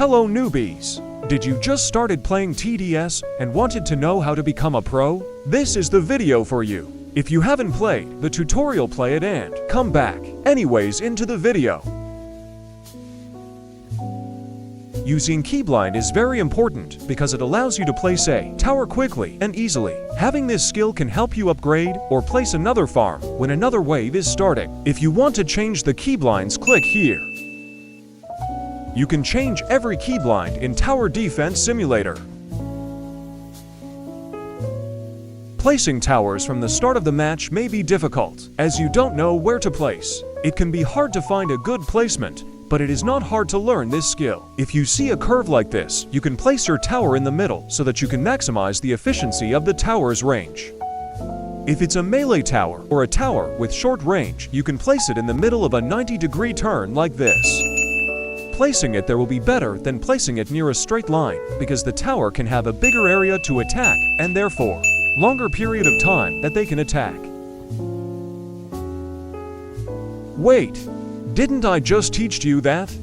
Hello newbies! Did you just started playing TDS and wanted to know how to become a pro? This is the video for you. If you haven't played the tutorial, play it and come back. Anyways, into the video. Using keyblind is very important because it allows you to place a tower quickly and easily. Having this skill can help you upgrade or place another farm when another wave is starting. If you want to change the keyblinds, click here. You can change every keyblind in Tower Defense Simulator. Placing towers from the start of the match may be difficult, as you don't know where to place. It can be hard to find a good placement, but it is not hard to learn this skill. If you see a curve like this, you can place your tower in the middle so that you can maximize the efficiency of the tower's range. If it's a melee tower or a tower with short range, you can place it in the middle of a 90-degree turn like this. Placing it there will be better than placing it near a straight line, because the tower can have a bigger area to attack and therefore longer period of time that they can attack. Wait, didn't I just teach you that?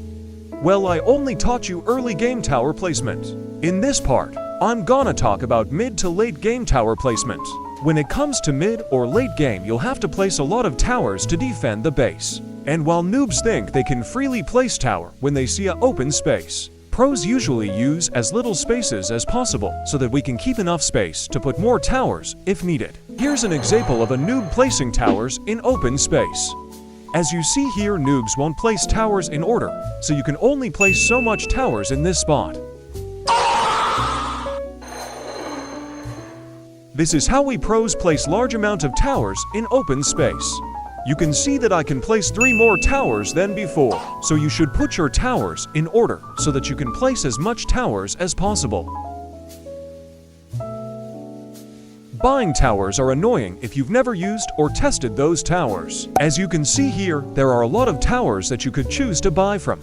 Well, I only taught you early game tower placement. In this part, I'm gonna talk about mid to late game tower placement. When it comes to mid or late game, you'll have to place a lot of towers to defend the base. And while noobs think they can freely place tower when they see an open space, pros usually use as little spaces as possible so that we can keep enough space to put more towers if needed. Here's an example of a noob placing towers in open space. As you see here, noobs won't place towers in order, so you can only place so much towers in this spot. This is how we pros place large amount of towers in open space. You can see that I can place 3 more towers than before, so you should put your towers in order so that you can place as much towers as possible. Buying towers are annoying if you've never used or tested those towers. As you can see here, there are a lot of towers that you could choose to buy from,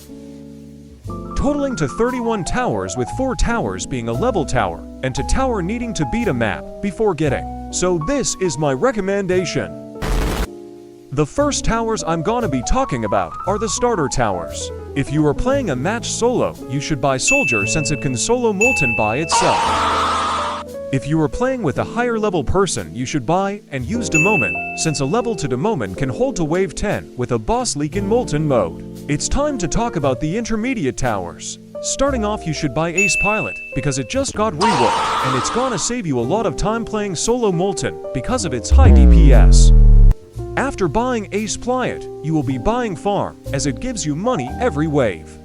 totaling to 31 towers, with 4 towers being a level tower and 2 tower needing to beat a map before getting. So this is my recommendation. The first towers I'm gonna be talking about are the starter towers. If you are playing a match solo, you should buy Soldier since it can solo Molten by itself. If you are playing with a higher level person, you should buy and use Demoman, since a level to Demoman can hold to wave 10 with a boss leak in Molten mode. It's time to talk about the intermediate towers. Starting off, you should buy Ace Pilot because it just got reworked, and it's gonna save you a lot of time playing solo Molten because of its high DPS. After buying Ace Pilot, you will be buying Farm, as it gives you money every wave.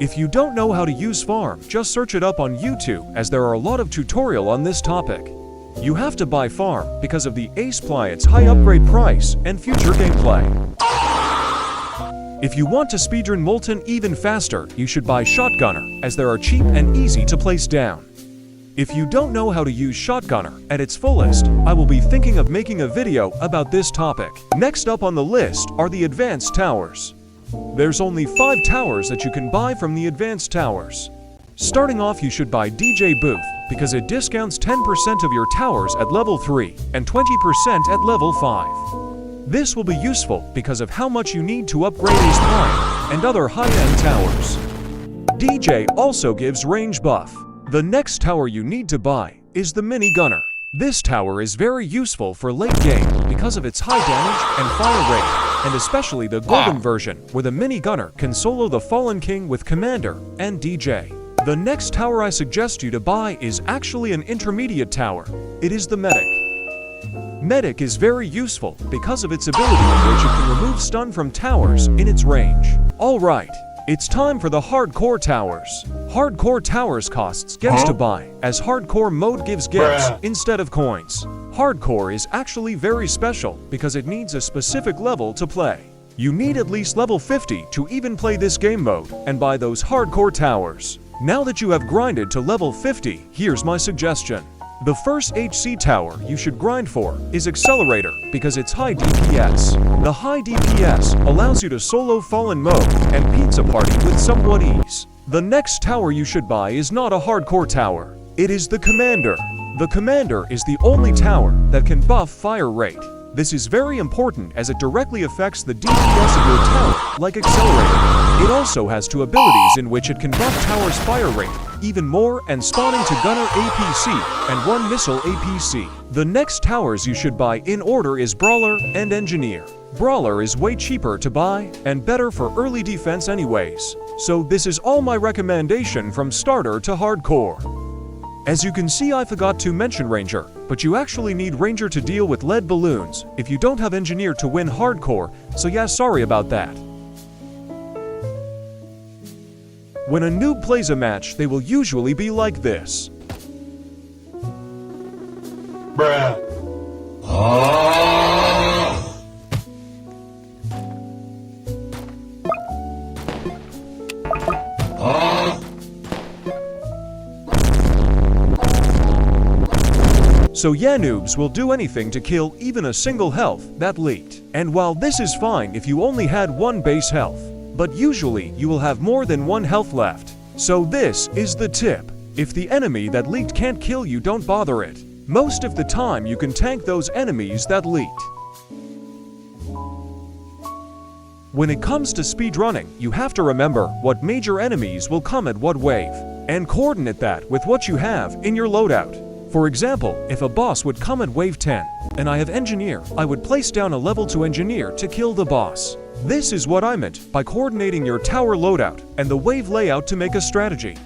If you don't know how to use Farm, just search it up on YouTube, as there are a lot of tutorial on this topic. You have to buy Farm because of the Ace Pilot's high upgrade price and future gameplay. If you want to speedrun Molten even faster, you should buy Shotgunner, as they are cheap and easy to place down. If you don't know how to use Shotgunner at its fullest, I will be thinking of making a video about this topic. Next up on the list are the advanced towers. There's only 5 towers that you can buy from the advanced towers. Starting off, you should buy DJ Booth because it discounts 10% of your towers at level 3 and 20% at level 5. This will be useful because of how much you need to upgrade Ace Prime and other high-end towers. DJ also gives range buff. The next tower you need to buy is the Mini Gunner. This tower is very useful for late game because of its high damage and fire rate, and especially the golden version where the Mini Gunner can solo the Fallen King with Commander and DJ. The next tower I suggest you to buy is actually an intermediate tower. It is the Medic. Medic is very useful because of its ability in which it can remove stun from towers in its range. Alright, it's time for the Hardcore towers. Hardcore towers costs gets to buy, as Hardcore mode gives gifts instead of coins. Hardcore is actually very special because it needs a specific level to play. You need at least level 50 to even play this game mode and buy those Hardcore towers. Now that you have grinded to level 50, here's my suggestion. The first HC tower you should grind for is Accelerator because it's high DPS. The high DPS allows you to solo Fallen mode and Pizza Party with somewhat ease. The next tower you should buy is not a Hardcore tower. It is the Commander. The Commander is the only tower that can buff fire rate. This is very important as it directly affects the DPS of your tower, like accelerating. It also has two abilities in which it can buff tower's fire rate even more and spawning to gunner APC and one missile APC. The next towers you should buy in order is Brawler and Engineer. Brawler is way cheaper to buy and better for early defense anyways. So this is all my recommendation from starter to hardcore. As you can see, I forgot to mention Ranger, but you actually need Ranger to deal with lead balloons if you don't have Engineer to win hardcore, so yeah, sorry about that. When a noob plays a match, they will usually be like this. Bruh. So yeah, noobs will do anything to kill even a single health that leaked. And while this is fine if you only had one base health, but usually you will have more than one health left. So this is the tip. If the enemy that leaked can't kill you, don't bother it. Most of the time you can tank those enemies that leaked. When it comes to speedrunning, you have to remember what major enemies will come at what wave, and coordinate that with what you have in your loadout. For example, if a boss would come at wave 10, and I have Engineer, I would place down a level 2 Engineer to kill the boss. This is what I meant by coordinating your tower loadout and the wave layout to make a strategy.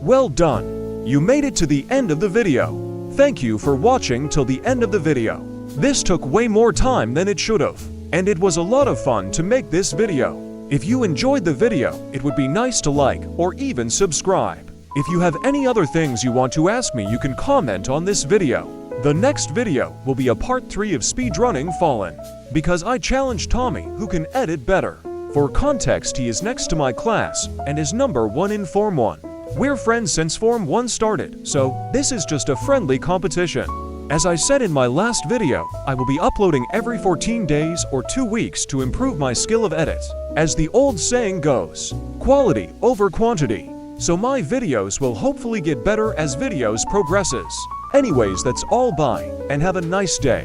Well done! You made it to the end of the video. Thank you for watching till the end of the video. This took way more time than it should have, and it was a lot of fun to make this video. If you enjoyed the video, it would be nice to like or even subscribe. If you have any other things you want to ask me, you can comment on this video. The next video will be a part 3 of Speedrunning Fallen, because I challenged Tommy, who can edit better. For context, he is next to my class and is number 1 in Form 1. We're friends since Form 1 started, so this is just a friendly competition. As I said in my last video, I will be uploading every 14 days or 2 weeks to improve my skill of edit. As the old saying goes, quality over quantity. So my videos will hopefully get better as videos progresses. Anyways, that's all, bye, and have a nice day.